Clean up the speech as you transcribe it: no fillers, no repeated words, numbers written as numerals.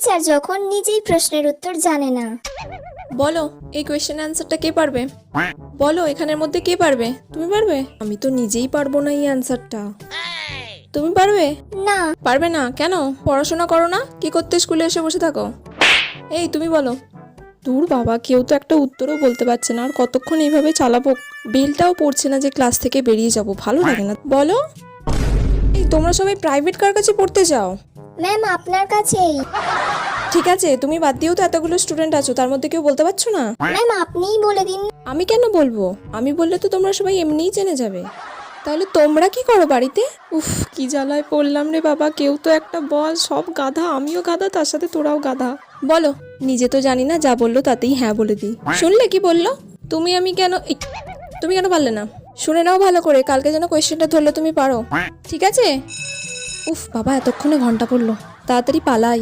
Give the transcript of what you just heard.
Teacher যখন নিজেই প্রশ্নের উত্তর জানে না। বলো এই কোয়েশ্চেন অ্যান্সারটা কে পারবে? বলো এখানের মধ্যে কে পারবে? তুমি পারবে? আমি তো নিজেই পারবো না এই অ্যান্সারটা। তুমি পারবে? না। পারবে না কেন? পড়াশোনা করো না? কি করতে স্কুলে এসে বসে থাকো? এই তুমি বলো। দূর বাবা, কেউ তো একটা উত্তরও বলতে পারছে না, আর কতক্ষণ এইভাবে চালাবো? বেলটাও পড়ছে না যে ক্লাস থেকে বেরিয়ে যাব, ভালো লাগে না। বলো। এই তোমরা সবাই প্রাইভেট কার কাছে পড়তে যাও? ম্যাম আপনার কাছেই। ঠিক আছে, তুমি বাদ দিয়েও তো এতগুলো স্টুডেন্ট আছো, তার মধ্যে কেউ বলতে পারছো না? ম্যাম আপনিই বলে দিন। আমি কেন বলবো? আমি বললে তো তোমরা সবাই এমনিই জেনে যাবে। তাহলে তোমরা কি করো বাড়িতে? উফ, কি জ্বালায় পড়লাম রে বাবা, কেউ তো একটা বল। সব গাধা, আমিও গাধা, তার সাথে তোরাও গাধা। বলো। নিজে তো জানি না, যা বললো তাতেই হ্যাঁ বলে দিই। শুনলে কি বললো? তুমি কেন পারলে না? শুনে নাও ভালো করে, কালকে যেন কোয়েশ্চেনটা ধরলে তুমি পারো, ঠিক আছে? উফ বাবা, এতক্ষণে ঘন্টা পড়লো, তাড়াতাড়ি পালাই।